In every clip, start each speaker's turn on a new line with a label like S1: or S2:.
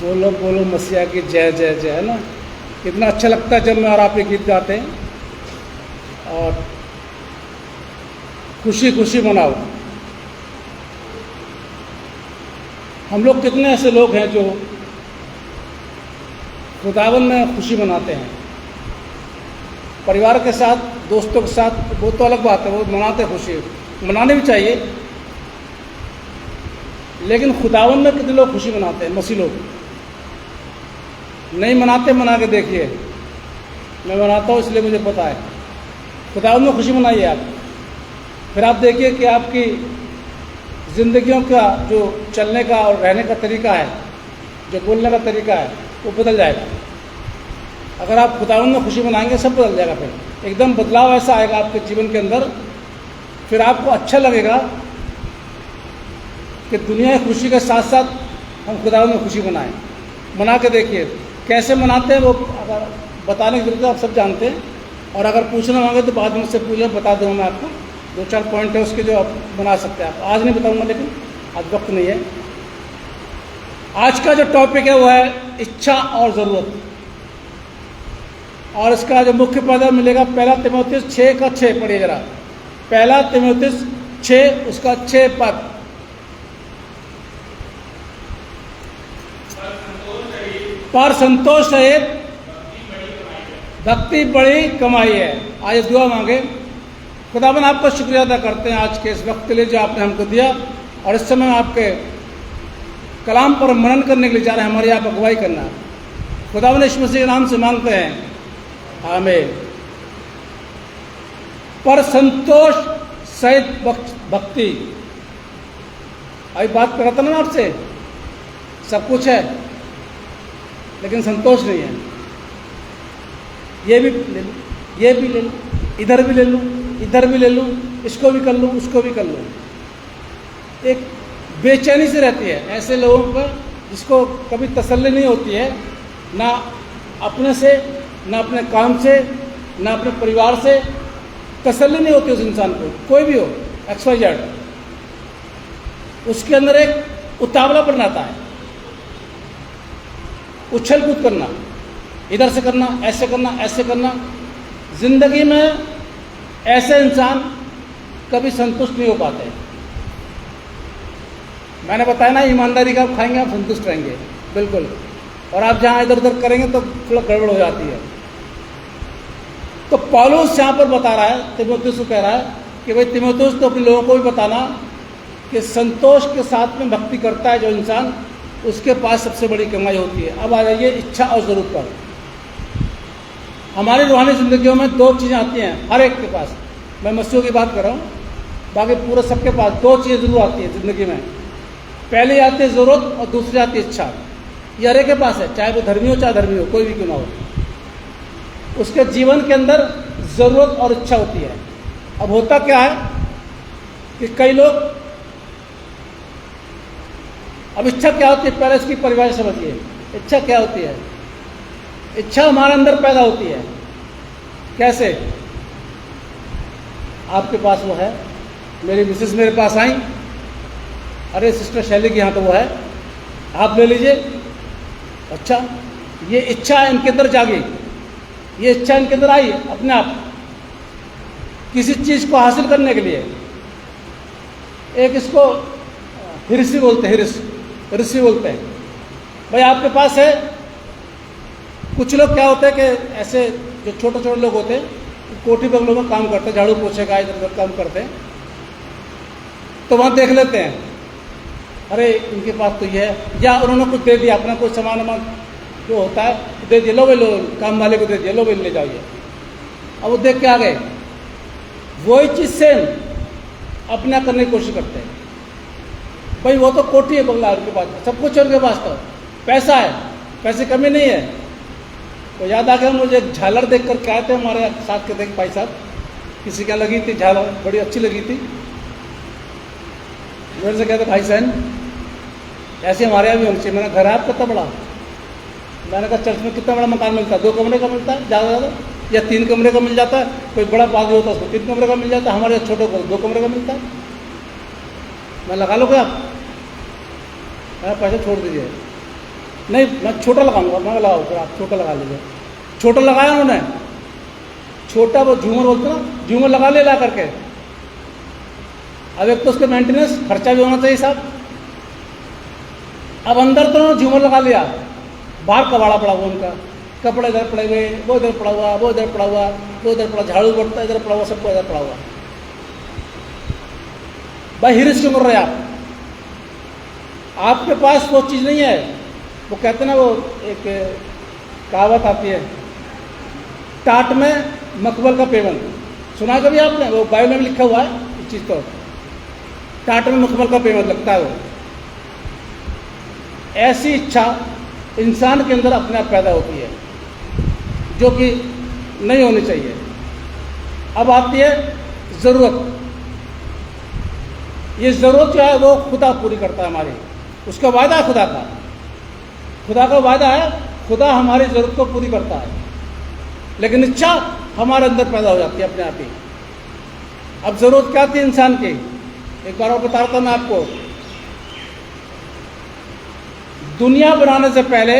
S1: बोलो बोलो मसीहा की जय जय जय, है ना। कितना अच्छा लगता है जब मैं और आप ये गीत गाते हैं। और खुशी खुशी मनाओ। हम लोग कितने ऐसे लोग हैं जो खुदावन में खुशी मनाते हैं। परिवार के साथ, दोस्तों के साथ वो तो अलग बात है, वो मनाते हैं, खुशी मनानी भी चाहिए। लेकिन खुदावन में कितने लोग खुशी मनाते हैं? मसीह लोग नहीं मनाते। मना के देखिए। मैं मनाता हूँ इसलिए मुझे पता है। खुदावन में खुशी मनाइए आप। फिर आप देखिए कि आपकी ज़िंदगियों का जो चलने का और रहने का तरीका है, जो बोलने का तरीका है, वो बदल जाएगा। अगर आप खुदावन में खुशी मनाएंगे सब बदल जाएगा। फिर एकदम बदलाव ऐसा आएगा आपके जीवन के अंदर। फिर आपको अच्छा लगेगा कि दुनिया की खुशी के साथ साथ हम खुदावन में खुशी मनाएं। मना के देखिए कैसे मनाते हैं। वो अगर बताने की जरूरत है, आप सब जानते हैं। और अगर पूछना मांगे तो बाद में मुझसे पूछें, बता दूँगा मैं आपको। 2-4 पॉइंट है उसके जो आप बना सकते हैं। आप आज नहीं बताऊँगा, लेकिन आज वक्त नहीं है। आज का जो टॉपिक है वो है इच्छा और ज़रूरत। और इसका जो मुख्य पद मिलेगा 1 तीमुथियुस 6:6 पढ़िए जरा। 1 तीमुथियुस 6 उसका 6 पद। पर संतोष सहित भक्ति बड़ी कमाई है। आज दुआ मांगे। खुदावन आपका शुक्रिया अदा करते हैं आज के इस वक्त के लिए जो आपने हमको दिया। और इस समय आपके कलाम पर मनन करने के लिए जा रहे हैं, हमारी आप अगुवाई करना। खुदावन यीशु मसीह के नाम से मांगते हैं, आमीन। पर संतोष सहित भक्ति। अभी बात कर रहा था ना आपसे, सब कुछ है लेकिन संतोष नहीं है। ये भी ले लूँ, ये भी ले लूँ, इधर भी ले लूँ, इधर भी ले लूँ, इसको भी कर लूँ, उसको भी कर लूँ। एक बेचैनी से रहती है ऐसे लोगों पर, जिसको कभी तसल्ली नहीं होती है, ना अपने से, ना अपने काम से, ना अपने परिवार से तसल्ली नहीं होती उस इंसान को। कोई भी हो, XYZ, उसके अंदर एक उतावलापन आता है, उछल कूद करना, इधर से करना, ऐसे करना, ऐसे करना। जिंदगी में ऐसे इंसान कभी संतुष्ट नहीं हो पाते। मैंने बताया ना, ईमानदारी का आप खाएंगे आप संतुष्ट रहेंगे, बिल्कुल। और आप जहाँ इधर उधर करेंगे तो थोड़ा गड़बड़ हो जाती है। तो पौलुस यहाँ पर बता रहा है, तीमुथियुस को कह रहा है कि भाई तीमुथियुस, तो अपने लोगों को भी बताना कि संतोष के साथ में भक्ति करता है जो इंसान, उसके पास सबसे बड़ी कमाई होती है। अब आ जाइए इच्छा और ज़रूरत पर। हमारी रूहानी ज़िंदगियों में 2 चीज़ें आती हैं हर एक के पास। मैं मसीहों की बात कर रहा हूँ, बाकी पूरे सबके पास 2 चीज़ें ज़रूर आती हैं ज़िंदगी में। पहली आती है ज़रूरत और दूसरी आती है इच्छा। ये हर एक के पास है, चाहे वो धर्मी हो चाहे धर्मी हो, कोई भी क्यों ना हो। उसके जीवन के अंदर ज़रूरत और इच्छा होती है। अब होता क्या है कि कई लोग, अब इच्छा क्या होती है पहले इसकी परिभाषा समझिए। इच्छा क्या होती है? इच्छा हमारे अंदर पैदा होती है। कैसे? आपके पास वो है, मेरी मिसेस मेरे पास आई, अरे सिस्टर शैली की यहाँ तो वो है, आप ले लीजिए। अच्छा, ये इच्छा इनके अंदर जागी, ये इच्छा इनके अंदर आई अपने आप किसी चीज़ को हासिल करने के लिए। एक इसको हिरसी बोलते हैं, हिरसी बोलते हैं। भाई आपके पास है। कुछ लोग क्या होते हैं कि ऐसे जो छोटे छोटे लोग होते हैं, कोठी बंगलों में काम करते हैं, झाड़ू पोछे का इधर उधर काम करते हैं, तो वहाँ देख लेते हैं, अरे इनके पास तो ये है, या उन्होंने कुछ दे दिया, अपना कोई सामान वामान जो होता है दे दिया, लो भाई लो, काम वाले को दे दिया, लो भाई ले जाओ ये। अब वो देख के आ गए, वही चीज़ सेम अपना करने की कोशिश करते हैं। भाई वो तो कोठी है, बंगला उनके पास, सब कुछ है उनके पास, तो पैसा है, पैसे कमी नहीं है। तो याद आ गया मुझे, एक झालर देख कर क्या थे हमारे साथ के, देख भाई साहब किसी क्या लगी थी झालर, बड़ी अच्छी लगी थी। मेरे से कहते भाई साहब ऐसे हमारे यहाँ भी होनी चाहिए। मैंने घर है आपका कितना बड़ा? मैंने कहा चर्च में कितना बड़ा मकान मिलता है? 2 कमरे का मिलता है ज़्यादा ज़्यादा, या 3 कमरे का मिल जाता है। कोई बड़ा पागी होता है उसको 3 कमरे का मिल जाता है, हमारे छोटे को 2 कमरे का मिलता है। मैं लगा लोगे आप? मैंने पैसे छोड़ दीजिए। नहीं, मैं छोटा लगाऊंगा, मैं लगाओ फिर आप छोटा लगा लीजिए। छोटा लगाया उन्होंने, छोटा वो झूमर बोलते ना, झूमर लगा ले ला करके। अब एक तो उसके मेंटेनेंस खर्चा भी होना चाहिए साहब। अब अंदर तो उन्होंने झूमर लगा लिया, बाहर कबाड़ा पड़ा हुआ उनका, कपड़े इधर पड़े हुए, वो इधर पड़ा हुआ, वो इधर पड़ा हुआ, वो इधर पड़ा, झाड़ू बढ़ता इधर पड़ा हुआ, सबको इधर पड़ा हुआ। भाई हिरिस क्यों कर रहे आप? आपके पास वो चीज़ नहीं है। वो कहते ना, वो एक कहावत आती है, टाट में मकबल का पेवन, सुना कभी आपने? वो बाइबल में लिखा हुआ है इस चीज़ को, टाट में मकबल का पेवन लगता है वो। ऐसी इच्छा इंसान के अंदर अपने आप पैदा होती है, जो कि नहीं होनी चाहिए। अब आती है ज़रूरत। ये ज़रूरत जो है वो खुदा पूरी करता है हमारी, उसका वायदा है खुदा का। खुदा का वायदा है, खुदा हमारी ज़रूरत को पूरी करता है, लेकिन इच्छा हमारे अंदर पैदा हो जाती है अपने आप ही। अब ज़रूरत क्या थी इंसान की? एक बार और बता रहा था मैं आपको। दुनिया बनाने से पहले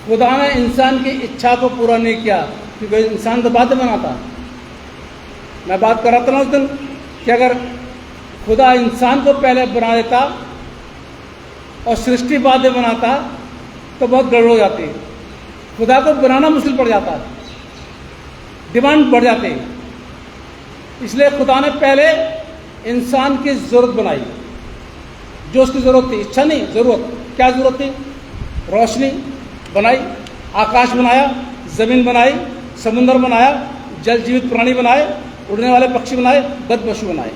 S1: खुदा ने इंसान की इच्छा को पूरा नहीं किया, क्योंकि इंसान तो बाद में बना था। मैं बात कर रहा था ना उस दिन कि अगर खुदा इंसान को पहले बना देता और सृष्टि बाद में बनाता तो बहुत गड़बड़ हो जाती। खुदा को बनाना मुश्किल पड़ जाता, डिमांड बढ़ जाती। इसलिए खुदा ने पहले इंसान की ज़रूरत बनाई, जो उसकी ज़रूरत थी, इच्छा नहीं, ज़रूरत। क्या ज़रूरत थी? रोशनी बनाई, आकाश बनाया, ज़मीन बनाई, समुद्र बनाया, जल जीवित प्राणी बनाए, उड़ने वाले पक्षी बनाए, बद पशु बनाए।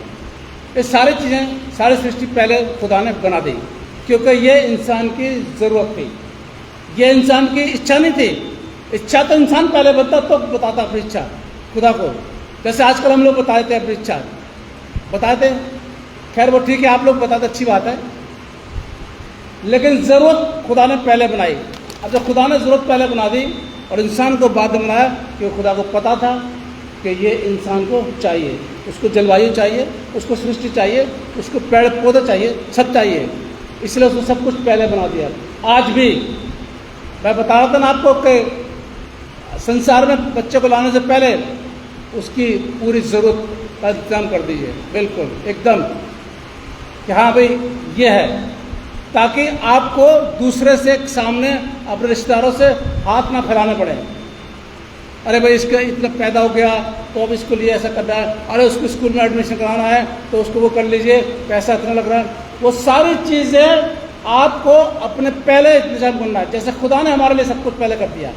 S1: ये सारी चीज़ें, सारी सृष्टि पहले खुदा ने बना दी, क्योंकि ये इंसान की ज़रूरत थी, ये इंसान की इच्छा नहीं थी। इच्छा तो इंसान पहले बताता तो बताता अपनी इच्छा खुदा को, जैसे आजकल हम लोग बताते हैं अपनी इच्छा, बताते। खैर वो ठीक है, आप लोग बताते, अच्छी बात है, लेकिन ज़रूरत खुदा ने पहले बनाई। अब जब खुदा ने ज़रूरत पहले बना दी और इंसान को बाद में बनाया, क्योंकि खुदा को पता था कि ये इंसान को चाहिए, उसको जलवायु चाहिए, उसको सृष्टि चाहिए, उसको पेड़ पौधे चाहिए, सब चाहिए, इसलिए उसको सब कुछ पहले बना दिया। आज भी मैं बता रहा था ना आपको कि संसार में बच्चे को लाने से पहले उसकी पूरी ज़रूरत का इंतजाम कर दीजिए, बिल्कुल एकदम, कि हाँ भाई ये है, ताकि आपको दूसरे से सामने अपने रिश्तेदारों से हाथ ना फैलाने पड़े। अरे भाई इसका इतना पैदा हो गया तो अब इसको लिए ऐसा करना है, अरे उसको स्कूल में एडमिशन कराना है तो उसको वो कर लीजिए, पैसा इतना लग रहा है। वो सारी चीज़ें आपको अपने पहले इंतजाम करना है। जैसे खुदा ने हमारे लिए सब कुछ पहले कर दिया,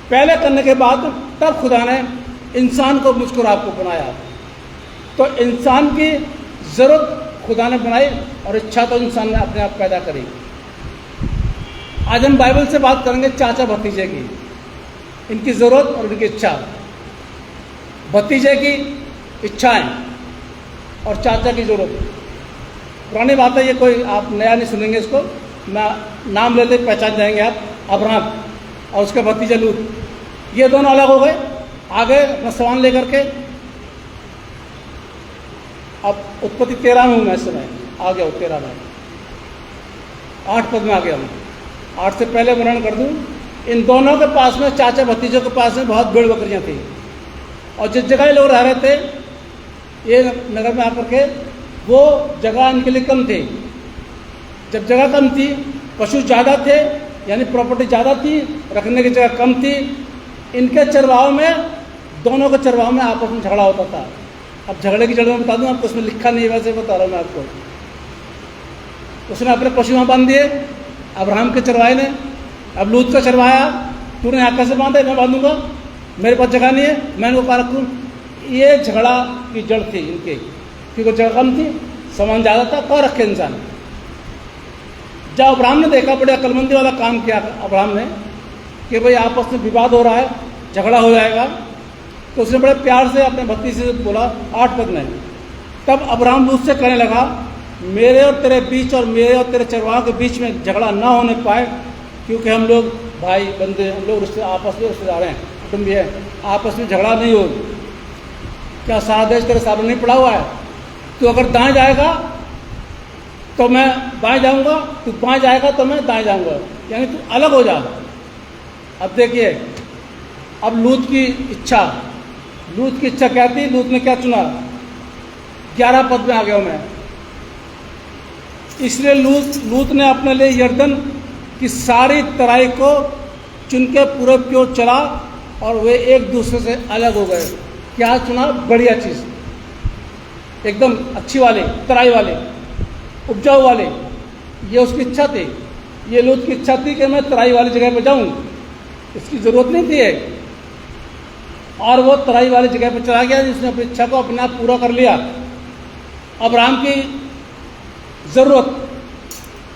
S1: पहले करने के बाद तब खुदा ने इंसान को, मुझको, आपको बनाया। तो इंसान की ज़रूरत खुदा ने बनाई और इच्छा तो इंसान ने अपने आप पैदा करी। आज हम बाइबल से बात करेंगे चाचा भतीजे की, इनकी ज़रूरत और इनकी इच्छा। भतीजे की इच्छाएं और चाचा की ज़रूरत। पुरानी बात है, ये कोई आप नया नहीं सुनेंगे इसको, मैं नाम लेते पहचान जाएंगे आप। अब्राहम और उसका भतीजा लूत, ये दोनों अलग हो गए, आगे अपना सामान लेकर के। अब उत्पत्ति 13 में हूँ मैं इस समय, आ गया हूँ 13 में, 8 पद में आ गया हूँ। 8 से पहले वर्णन कर दूँ, इन दोनों के पास में, चाचा भतीजों के पास में बहुत भेड़ बकरियाँ थी, और जिस जगह ये लोग रह रहे थे, ये नगर में आकर के, वो जगह इनके लिए कम थी। जब जगह कम थी, पशु ज़्यादा थे, यानी प्रॉपर्टी ज़्यादा थी, रखने की जगह कम थी, इनके चरवाहों में, दोनों के चरवाहों में आपस में झगड़ा होता था। अब झगड़े की जड़ में बता दूं आपको, उसमें लिखा नहीं है, वैसे बता रहा हूँ मैं आपको। उसने अपने पशु वहाँ बांध दिए, अब्राहम के चरवाहे ने। अब लूत का चरवाया, तूने यहाँ कैसे बांधे? मैं बांधूंगा, मेरे पास जगह नहीं है, मैं इनको कहाँ रखूँ? ये झगड़ा की जड़ थी इनके, क्योंकि जगह कम थी, सामान ज़्यादा था, कहाँ रखे इंसान। जब अब्राहम ने देखा, बड़े अक्लमंदी वाला काम किया अब्राहम ने, कि भाई आपस में विवाद हो रहा है, झगड़ा हो जाएगा, तो उसने बड़े प्यार से अपने भतीजे से बोला, 8 पद में। तब अब्राहम लूत से कहने लगा, मेरे और तेरे बीच और मेरे और तेरे चरवाहों के बीच में झगड़ा ना होने पाए, क्योंकि हम लोग भाई बंदे, हम लोग रिश्ते, आपस में रिश्तेदार हैं, कुटुंबी है, आपस में झगड़ा नहीं हो। क्या सारा देश तेरे सामने नहीं पड़ा हुआ है? तो अगर दाएं जाएगा तो मैं बाएं जाऊंगा, तू बाएं जाएगा तो मैं दाएं जाऊंगा, यानी तू अलग हो जा। अब देखिए, अब लूत की इच्छा क्या थी? लूत ने क्या चुना? 11 पद में आ गया हूं मैं। इसलिए लूत ने अपने लिए यरदन की सारी तराई को चुन के पूरब की ओर चला और वे एक दूसरे से अलग हो गए। क्या चुना? बढ़िया चीज, एकदम अच्छी वाले, तराई वाले, उपजाऊ वाले। ये उसकी इच्छा थी, ये लूत की इच्छा थी कि मैं तराई वाली जगह पर जाऊं। इसकी जरूरत नहीं थी, और वो तराई वाली जगह पर चला गया, जिसने अपनी इच्छा को अपने आप पूरा कर लिया। अब्राहम की जरूरत,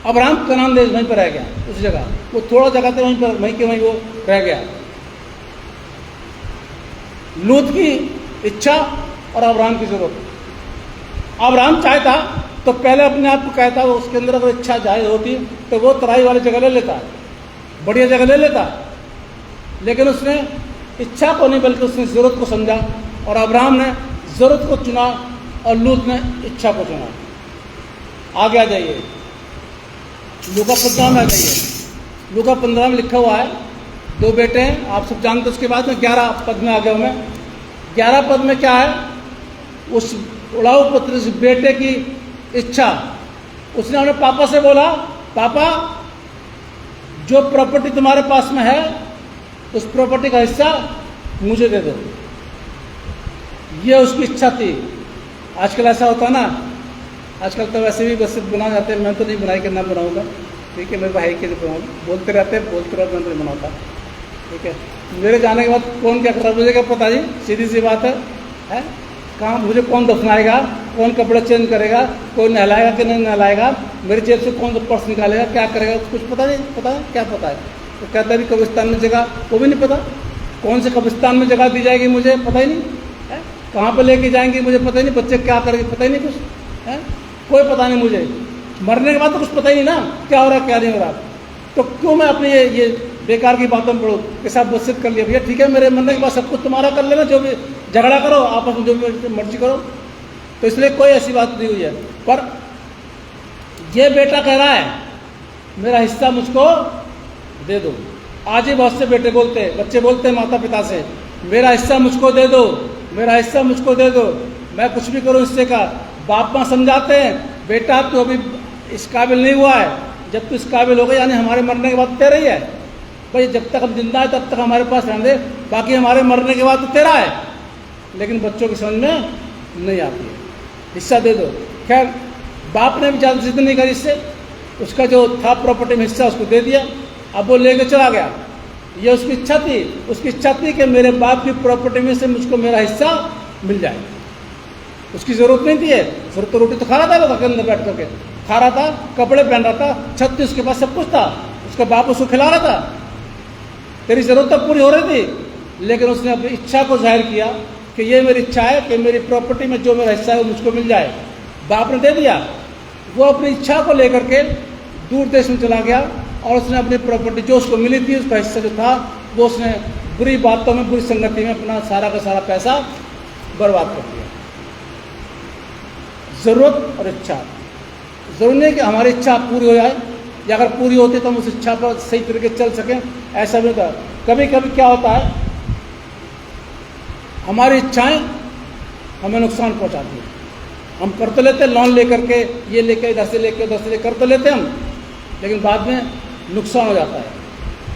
S1: अब्राहम कनान देश वहीं पर रह गया, उस जगह, वो थोड़ा जगह था वहीं पर, वहीं वो रह गया। लूत की इच्छा और अब्राहम की जरूरत। अब्राहम चाहता तो पहले अपने आप को कहता, वो उसके अंदर अगर इच्छा जाहिर होती तो वो तराई वाली जगह ले लेता, बढ़िया जगह ले लेता, लेकिन उसने इच्छा को नहीं बल्कि उसने जरूरत को समझा, और अब्राहम ने जरूरत को चुना और लूत ने इच्छा को चुना। आगे आ जाइए, लूका 15 में आ जाइए। लूका 15 में लिखा हुआ है, 2 बेटे हैं, आप सब जानते। उसके बाद में 11 पद में आ गया मैं। 11 पद में क्या है? उस उड़ाऊ पुत्र, उस बेटे की इच्छा, उसने अपने पापा से बोला, पापा जो प्रॉपर्टी तुम्हारे पास में है उस प्रॉपर्टी का हिस्सा मुझे दे दो। ये उसकी इच्छा थी। आजकल ऐसा होता ना, आजकल तो वैसे भी बस बना जाते हैं, मैं तो नहीं बनाई कि ना बनाऊंगा, ठीक है, मेरे भाई के लिए बनाऊंगा, बोलते रहते मैं तो नहीं बनाता, ठीक है। मेरे जाने के बाद कौन क्या कर रहा मुझे क्या पता जी, सीधी सी बात है? कहाँ मुझे कौन दफनाएगा, कौन कपड़े चेंज करेगा, कोई नहलाएगा कि नहीं नहलाएगा, मेरी जेब से कौन पर्स निकालेगा, क्या करेगा, कुछ पता नहीं। पता है क्या पता है? तो कहता है कब्रिस्तान में जगह, वो भी नहीं पता। कौन से कब्रिस्तान में जगह दी जाएगी मुझे पता ही नहीं है, कहाँ पे लेके जाएंगे मुझे पता ही नहीं, बच्चे क्या करेंगे पता ही नहीं, कुछ है, कोई पता नहीं मुझे। मरने के बाद तो कुछ पता ही नहीं ना क्या हो रहा है क्या नहीं हो रहा। तो क्यों मैं अपने ये बेकार की बातों में पढ़ूँ कि साहब बसित कर लिया, भैया ठीक है, मेरे मरने के बाद सब कुछ तुम्हारा कर लेना, जो भी झगड़ा करो आपस में, जो भी मर्जी करो। तो इसलिए कोई ऐसी बात नहीं हुई है। पर ये बेटा कह रहा है मेरा हिस्सा मुझको दे दो। आज ही बहुत से बेटे बोलते हैं, बच्चे बोलते हैं माता पिता से, मेरा हिस्सा मुझको दे दो, मेरा हिस्सा मुझको दे दो, मैं कुछ भी करूं हिस्से का। बाप माँ समझाते हैं, बेटा तू अभी इस काबिल नहीं हुआ है, जब तू इस काबिल हो गया यानी हमारे मरने के बाद तेरा ही है भाई, जब तक हम जिंदा है तब तक हमारे पास रहने दे, बाकी हमारे मरने के बाद तो तेरा है। लेकिन बच्चों की समझ में नहीं आती है, हिस्सा दे दो। खैर बाप ने भी ज़्यादा जिद नहीं करी इससे, उसका जो था प्रॉपर्टी में हिस्सा उसको दे दिया, अब वो लेके चला गया। ये उसकी इच्छा थी, उसकी इच्छा थी कि मेरे बाप की प्रॉपर्टी में से मुझको मेरा हिस्सा मिल जाए। उसकी जरूरत नहीं थी है, जरूरत तो रोटी तो खा रहा था, वो घर के अंदर बैठ करके खा रहा था, कपड़े पहन रहा था, छत थी उसके पास, सब कुछ था, उसका बाप उसको खिला रहा था, तेरी जरूरत तो पूरी हो रही थी। लेकिन उसने अपनी इच्छा को जाहिर किया कि ये मेरी इच्छा है कि मेरी प्रॉपर्टी में जो मेरा हिस्सा है वो मुझको मिल जाए। बाप ने दे दिया। वो अपनी इच्छा को लेकर के दूर देश में चला गया और उसने अपनी प्रॉपर्टी जो उसको मिली थी, उसका हिस्सा जो था, वो उसने बुरी बातों में, बुरी संगति में अपना सारा का सारा पैसा बर्बाद कर दिया। जरूरत और इच्छा, जरूरी नहीं कि हमारी इच्छा पूरी हो जाए, या अगर पूरी होती तो हम उस इच्छा पर सही तरीके से चल सकें, ऐसा भी होता। कभी कभी क्या होता है, हमारी इच्छाएं हमें नुकसान पहुंचाती हैं। हम कर तो लेते हैं लोन लेकर के, ये लेके इधर से लेके उधर से लेकर कर तो लेते हैं हम, लेकिन बाद में नुकसान हो जाता है।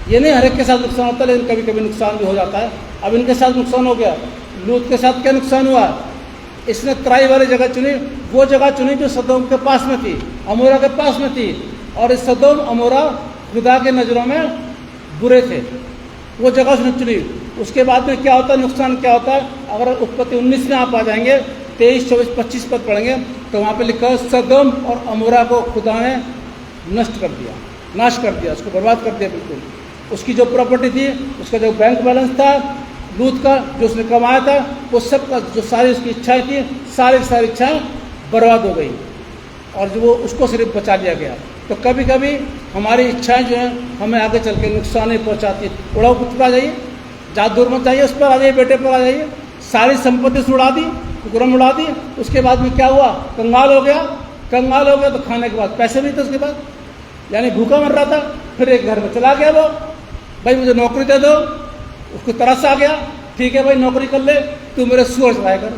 S1: ये नहीं हर एक के साथ नुकसान होता है, लेकिन कभी कभी नुकसान भी हो जाता है। अब इनके साथ नुकसान हो गया। लूत के साथ क्या नुकसान हुआ? इसने तराई वाली जगह चुनी, वो जगह चुनी जो सदोम के पास में थी, अमोरा के पास में थी, और इस सदोम अमोरा खुदा के नज़रों में बुरे थे, वो जगह उसने चुनी। उसके बाद में क्या होता है, नुकसान क्या होता है? अगर उत्पत्ति 19 में आप आ जाएंगे, 23, 24, 25 पद पढ़ेंगे तो वहाँ पे लिखा है सदोम और अमोरा को खुदा ने नष्ट कर दिया, नाश कर दिया, उसको बर्बाद कर दिया बिल्कुल। उसकी जो प्रॉपर्टी थी, उसका जो बैंक बैलेंस था, लूत का जो उसने कमाया था, वो सब का जो सारी उसकी इच्छाएं थी, सारी इच्छाएं बर्बाद हो गई, और जो वो उसको सिर्फ बचा लिया गया। तो कभी कभी हमारी इच्छाएं जो हैं हमें आगे चल के नुकसान ही पहुँचाती। उड़ाऊ पुत्र आ जाइए, ज़्यादा दूर मत जाइए, उस पर आ जाइए, बेटे पर आ जाइए, सारी संपत्ति से उड़ा दी, कुकरम उड़ा दी। उसके बाद में क्या हुआ? कंगाल हो गया, कंगाल हो गया तो खाने के बाद पैसे नहीं थे उसके बाद, यानी भूखा मर रहा था। फिर एक घर में चला गया वो, भाई मुझे नौकरी दे दो। उसको तरस आ गया, ठीक है भाई नौकरी कर ले, तू मेरे सुअर चलाया कर।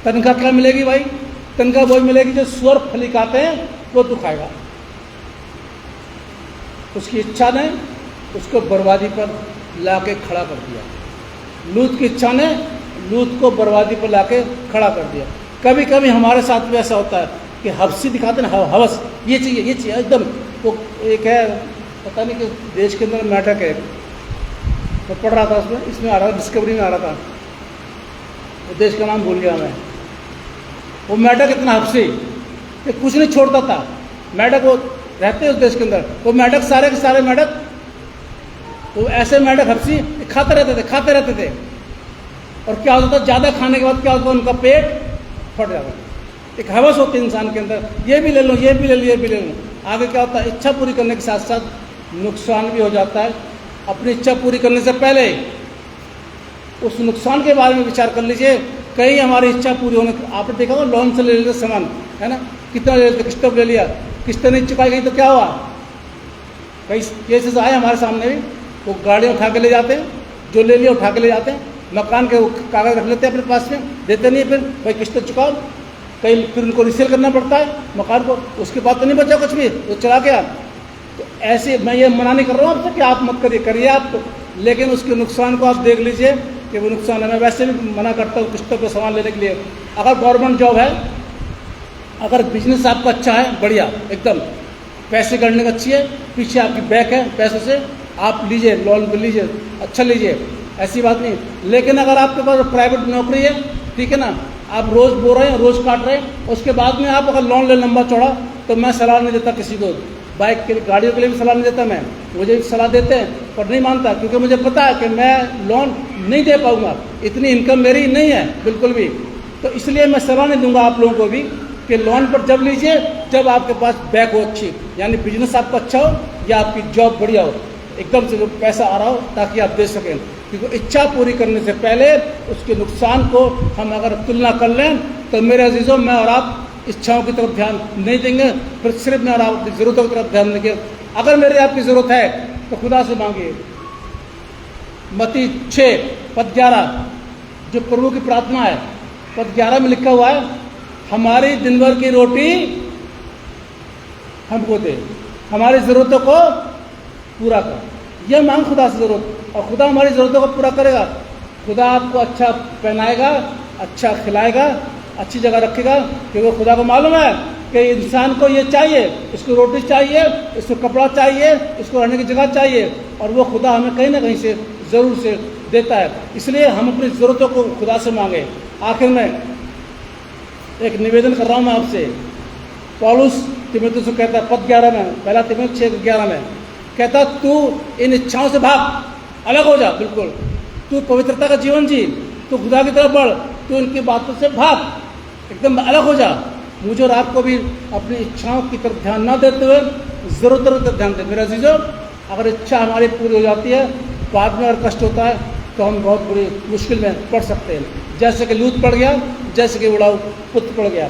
S1: तनख्वाह क्या मिलेगी भाई? तनख्वाह वही मिलेगी जो सुअर फली खाते हैं वो तू खाएगा। उसकी इच्छा ने उसको बर्बादी पर लाके खड़ा कर दिया। लूत की इच्छा ने लूत को बर्बादी पर लाके खड़ा कर दिया। कभी कभी हमारे साथ भी ऐसा होता है कि हवसी दिखाते हैं, हवस, ये चाहिए एकदम। तो एक है, पता नहीं कि देश के अंदर नाटक है, मैं पढ़ रहा था उसमें, इसमें आ रहा था, डिस्कवरी में आ रहा था, वो देश का नाम भूल गया मैं। वो मेढक इतना हवसी कि कुछ नहीं छोड़ता था। मेढक वो रहते हैं उस देश के अंदर, वो मेढक सारे के सारे मेढक, वो ऐसे मेढक हवसी खाते रहते थे। और क्या होता था, ज़्यादा खाने के बाद क्या होता था, उनका पेट फट जाता था। एक हवस होती है इंसान के अंदर, ये भी ले लो, ये भी ले लो, ये भी ले लो। आगे क्या होता है, इच्छा पूरी करने के साथ साथ नुकसान भी हो जाता है। अपनी इच्छा पूरी करने से पहले उस नुकसान के बारे में विचार कर लीजिए। कहीं हमारी इच्छा पूरी होने, आपने देखा होगा लोन से ले लेते सामान, है ना, कितना ले लेते, किस्त ले लिया, किस्त नहीं चुकाई गई तो क्या हुआ। कई केसेस आए हमारे सामने भी, वो गाड़ियाँ उठा के ले जाते हैं, जो ले लिया उठा के ले जाते हैं, मकान के कागज़ रख लेते हैं अपने पास में, देते नहीं, फिर भाई किस्त चुकाओ। कहीं फिर उनको रिसेल करना पड़ता है मकान को, उसके बाद तो नहीं बचा कुछ भी, वो चला गया। तो ऐसे मैं ये मना नहीं कर रहा हूँ आपसे कि आप मत करिए आप, लेकिन उसके नुकसान को आप देख लीजिए कि वो नुकसान है। मैं वैसे भी मना करता हूँ किस्तों पर सामान लेने के लिए। अगर गवर्नमेंट जॉब है, अगर बिजनेस आपका अच्छा है, बढ़िया एकदम, पैसे करने का अच्छी है, पीछे आपकी बैक है पैसों से, आप लीजिए, लोन पर लीजिए, अच्छा लीजिए, ऐसी बात नहीं। लेकिन अगर आपके पास प्राइवेट नौकरी है, ठीक है ना, आप रोज़ बो रहे हैं, रोज़ काट रहे हैं, उसके बाद में आप अगर लोन ले लंबा चौड़ा, तो मैं सलाह नहीं देता किसी को। बाइक के लिए, गाड़ियों के लिए भी सलाह नहीं देता मैं, मुझे भी सलाह देते हैं पर नहीं मानता, क्योंकि मुझे पता है कि मैं लोन नहीं दे पाऊँगा, इतनी इनकम मेरी नहीं है बिल्कुल भी। तो इसलिए मैं सलाह नहीं दूंगा आप लोगों को भी कि लोन पर जब लीजिए जब आपके पास बैक हो अच्छी, यानी बिजनेस आपका अच्छा हो या आपकी जॉब बढ़िया हो, एकदम से जो पैसा आ रहा हो, ताकि आप दे सकें। क्योंकि इच्छा पूरी करने से पहले उसके नुकसान को हम अगर तुलना कर लें तो मेरे अजीज़ों, मैं और आप इच्छाओं की तरफ ध्यान नहीं देंगे, फिर सिर्फ मैं और आप अपनी ज़रूरतों की तरफ ध्यान देंगे। अगर मेरे आपकी ज़रूरत है तो खुदा से मांगिए। मत्ती 6 पद 11 जो प्रभु की प्रार्थना है, पद 11 में लिखा हुआ है, हमारी दिन भर की रोटी हमको दे, हमारी ज़रूरतों को पूरा कर। यह मांग खुदा से ज़रूरत, और खुदा हमारी ज़रूरतों को पूरा करेगा। खुदा आपको अच्छा पहनाएगा, अच्छा खिलाएगा, अच्छी जगह रखेगा, क्योंकि खुदा को मालूम है कि इंसान को ये चाहिए, इसको रोटी चाहिए, इसको कपड़ा चाहिए, इसको रहने की जगह चाहिए, और वो खुदा हमें कहीं ना कहीं से ज़रूर से देता है। इसलिए हम अपनी ज़रूरतों को खुदा से मांगें। आखिर में एक निवेदन कर रहा हूँ मैं आपसे। पौलुस तीमुथियुस को कहता है पद 11 में, पहला तीमुथियुस 6:11 में कहता, तू इन इच्छाओं से भाग, अलग हो जा, बिल्कुल तू पवित्रता का जीवन जी, तू खुदा की तरफ बढ़, तू इनकी बातों से भाग, एकदम अलग हो जा। मुझे और आपको भी अपनी इच्छाओं की तरफ ध्यान ना देते हुए ज़रूरतों की तरफ ध्यान दें। मेरे अजीज़ों, अगर इच्छा हमारी पूरी हो जाती है, बाद में अगर कष्ट होता है तो हम बहुत बुरी मुश्किल में पड़ सकते हैं, जैसे कि लूत पड़ गया, जैसे कि उड़ाऊ पुत्र पड़ गया।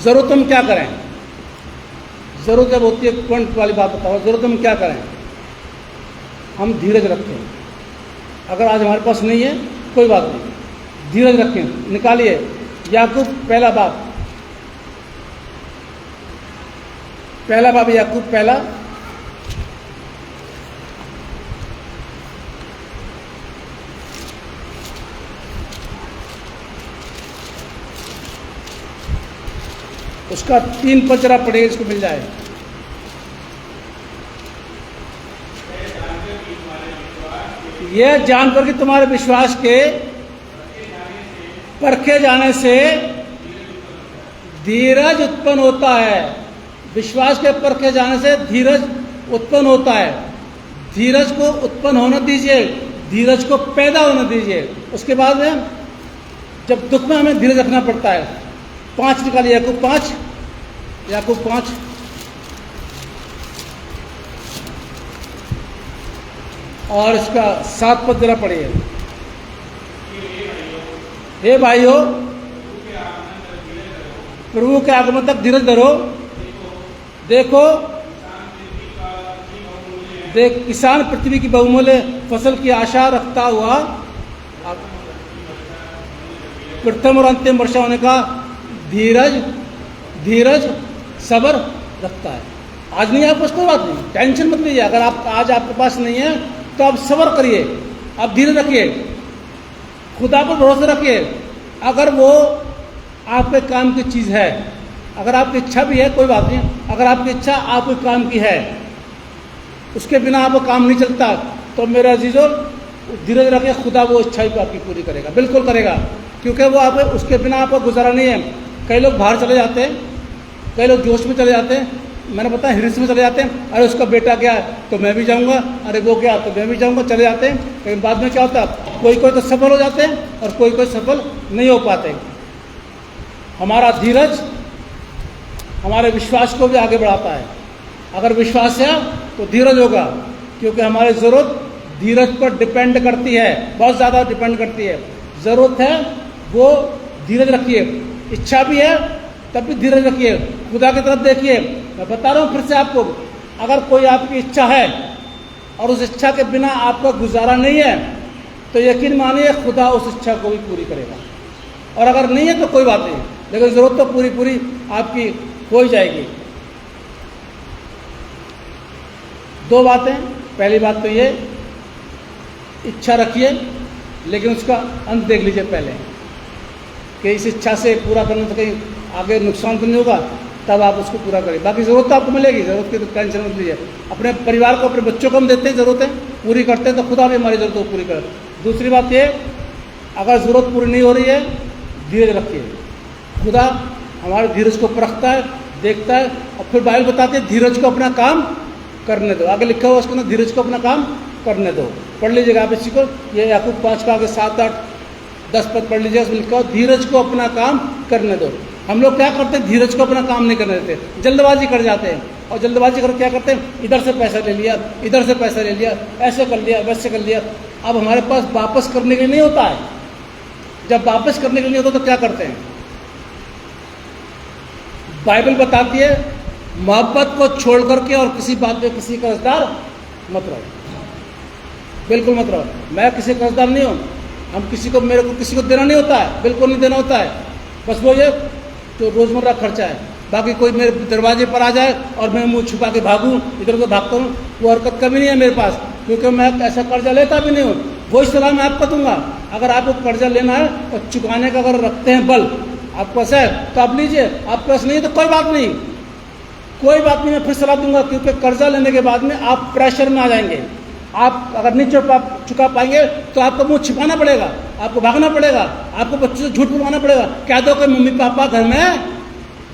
S1: ज़रूरत हम क्या करें? ज़रूरत जब होती है, पॉइंट वाली बात बताओ, ज़रूरत हम क्या करें? हम धीरज रखें। अगर आज हमारे पास नहीं है कोई बात नहीं, धीरज रखें, निकालिए याकूब पहला बाब याकूब पहला उसका 3 पद जरा पढ़िए, इसको मिल जाए। यह जानकर कि तुम्हारे विश्वास के परखे जाने से धीरज उत्पन्न होता है। विश्वास के परखे जाने से धीरज उत्पन्न होता है। धीरज को उत्पन्न होने दीजिए, धीरज को पैदा होने दीजिए। उसके बाद में जब दुख में हमें धीरज रखना पड़ता है। 5 निकालिए, याकूब 5 और इसका 7 पद जरा पढ़िए। हे भाइयों, प्रभु के आगमन तक धीरज धरो। देखो, देख किसान पृथ्वी की बहुमूल्य फसल की आशा रखता हुआ प्रथम और अंतिम वर्षा होने का धीरज सब्र रखता है। आज नहीं, आपको कोई बात नहीं, टेंशन मत लीजिए। अगर आप आज आपके पास नहीं है तो आप सब्र करिए, आप धीरज रखिए, खुदा पर भरोसा रखिए। अगर वो आपके काम की चीज़ है, अगर आपकी इच्छा भी है, कोई बात नहीं, अगर आपकी इच्छा आपके काम की है, उसके बिना आपका काम नहीं चलता, तो मेरा अजीजों धीरज रखिए, खुदा वो इच्छा भी आपकी पूरी करेगा, बिल्कुल करेगा, क्योंकि वो आप उसके बिना आपका गुजारा नहीं है। कई लोग बाहर चले जाते हैं, कई लोग जोश में चले जाते हैं, मैंने बताया हिरिस में चले जाते हैं, अरे उसका बेटा गया तो मैं भी जाऊंगा, अरे वो गया तो मैं भी जाऊंगा, चले जाते हैं। लेकिन बाद में क्या होता है, कोई कोई तो सफल हो जाते हैं और कोई कोई सफल नहीं हो पाते। हमारा धीरज हमारे विश्वास को भी आगे बढ़ाता है। अगर विश्वास है तो धीरज होगा, क्योंकि हमारी ज़रूरत धीरज पर डिपेंड करती है, बहुत ज़्यादा डिपेंड करती है। ज़रूरत है वो धीरज रखिए, इच्छा भी है तब भी धीरज रखिए, खुदा की तरफ देखिए। मैं बता रहा हूँ फिर से आपको, अगर कोई आपकी इच्छा है और उस इच्छा के बिना आपका गुजारा नहीं है, तो यकीन मानिए खुदा उस इच्छा को भी पूरी करेगा। और अगर नहीं है तो कोई बात नहीं, लेकिन ज़रूरत तो पूरी पूरी आपकी हो ही जाएगी। दो बातें, पहली बात तो ये, इच्छा रखिए लेकिन उसका अंत देख लीजिए पहले, कि इस इच्छा से पूरा करने से कहीं आगे नुकसान तो नहीं होगा, तब आप उसको पूरा करें। बाकी ज़रूरत तो आपको मिलेगी, ज़रूरत की तो टेंशन मत लीजिए। अपने परिवार को, अपने बच्चों को हम देते हैं ज़रूरतें, पूरी करते हैं, तो खुदा भी हमारी ज़रूरतों को पूरी करे। दूसरी बात ये, अगर ज़रूरत पूरी नहीं हो रही है, धीरज रखिए। खुदा हमारे धीरज को परखता है, देखता है, और फिर बाइबल बताती है धीरज को अपना काम करने दो। आगे लिखा हुआ उसको ना, धीरज को अपना काम करने दो। पढ़ लीजिएगा आप इसी को, ये याकूब 5 का आगे 7, 8, 10 पद पढ़ लीजिए, उसमें लिखा हुआ धीरज को अपना काम करने दो। हम लोग क्या करते हैं, धीरज को अपना काम नहीं करने देते, जल्दबाजी कर जाते हैं। और जल्दबाजी कर क्या करते हैं, इधर से पैसा ले लिया, इधर से पैसा ले लिया, ऐसे कर लिया, वैसे कर लिया। अब हमारे पास वापस करने के लिए नहीं होता है। जब वापस करने के लिए नहीं होता तो क्या करते हैं, बाइबल बताती है मोहब्बत को छोड़ करके और किसी बात पे किसी का कर्जदार मत रहो, बिल्कुल मत रहो। मैं किसी का कर्जदार नहीं हूँ, हम किसी को, मेरे को किसी को देना नहीं होता है, बिल्कुल नहीं देना होता है। बस वो ये तो रोज़मर्रा खर्चा है। बाकी कोई मेरे दरवाजे पर आ जाए और मैं मुंह छुपा के भागूँ, इधर उधर भागता हूँ, वो हरकत कभी नहीं है मेरे पास, क्योंकि मैं ऐसा कर्जा लेता भी नहीं हूँ। वही सलाह मैं आपको दूंगा, अगर आपको कर्जा लेना है और चुकाने का अगर रखते हैं बल आपके पास है तो आप लीजिए, आपके पास नहीं है तो कोई बात नहीं, कोई बात नहीं। मैं फिर सलाह दूंगा, क्योंकि कर्जा लेने के बाद में आप प्रेशर में आ जाएंगे। आप अगर नहीं चुका पाएंगे तो आपको मुंह छिपाना पड़ेगा, आपको भागना पड़ेगा, आपको बच्चों से झूठ बुलवाना पड़ेगा, कह दो कि मम्मी पापा घर में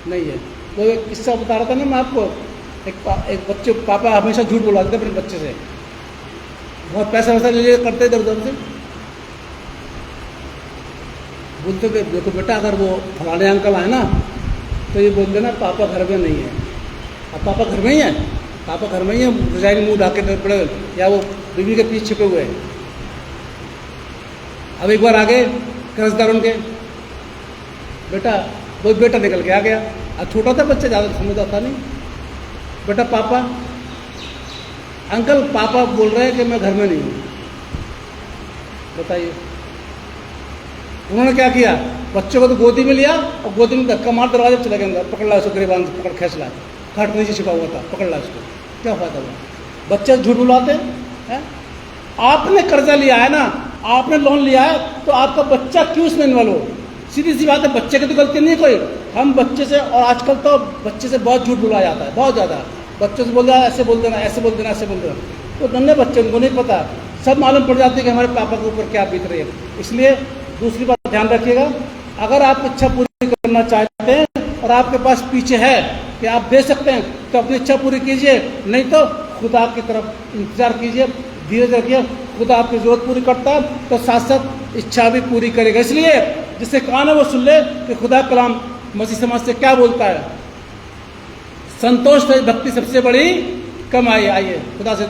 S1: नहीं है। वो एक किस्सा बता रहा था ना मैं आपको, एक बच्चे पापा हमेशा झूठ बुलवाते थे अपने बच्चे से, बहुत पैसा वैसा ले करते इधर उधर से, बोलते थे देखो बेटा अगर वो फलाने अंकल आए ना तो ये बोल देना पापा घर में नहीं है। अब पापा घर में ही है, पापा घर में ही है, रजाई में मुँह ढाके पड़े या वो बीवी के पीछे छिपे हुए हैं। अब एक बार आगे कर्जदार उनके, बेटा वो बेटा निकल के आ गया। अब छोटा था बच्चा, ज़्यादा समझता था नहीं। बेटा पापा, अंकल पापा बोल रहे हैं कि मैं घर में नहीं हूँ। बताइए उन्होंने क्या किया, बच्चों को तो गोदी में लिया और गोदी में धक्का मार दरवाजे पर चले गए, पकड़ ला उसको, गिरबान पकड़ खींच ला, खाट नीचे छिपा हुआ था, पकड़ ला उसको। क्या फायदा हुआ, बच्चे झूठ बुलाते हैं। आपने कर्जा लिया है ना, आपने लोन लिया है, तो आपका बच्चा क्यों इसमें इन्वॉल्व हो। सीधी सी बात है, बच्चे की तो गलती नहीं कोई, हम बच्चे से, और आजकल तो बच्चे से बहुत झूठ बुलाया जाता है, बहुत ज़्यादा। बच्चों से बोल देना, ऐसे बोल देना, ऐसे बोल देना, ऐसे बोल देना, तो नन्हे बच्चे, उनको नहीं पता, सब मालूम पड़ जाती है कि हमारे पापा के ऊपर क्या बीत रही है। इसलिए दूसरी बात ध्यान रखिएगा, अगर आप इच्छा पूरी करना चाहते हैं और आपके पास पीछे है कि आप दे सकते हैं, तो अपनी इच्छा पूरी कीजिए, नहीं तो खुदा की तरफ इंतजार कीजिए, धीरज रखिए। खुदा आपकी जरूरत पूरी करता है तो साथ साथ इच्छा भी पूरी करेगा। इसलिए जिससे कान है वो सुन ले कि खुदा कलाम मसीह समाज से क्या बोलता है। संतोष है भक्ति सबसे बड़ी कमाई। आइए खुदा से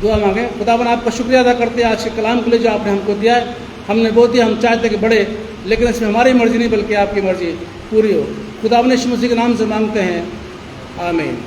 S1: दुआ मांगे। खुदा बना आपका शुक्रिया अदा करते हैं आज के कलाम के लिए जो आपने हमको दिया है। हमने बो दिया, हम चाहते कि बढ़े, लेकिन इसमें हमारी मर्जी नहीं बल्कि आपकी मर्जी पूरी हो। खुदा अपने यीशु मसीह के नाम से मांगते हैं, आमीन।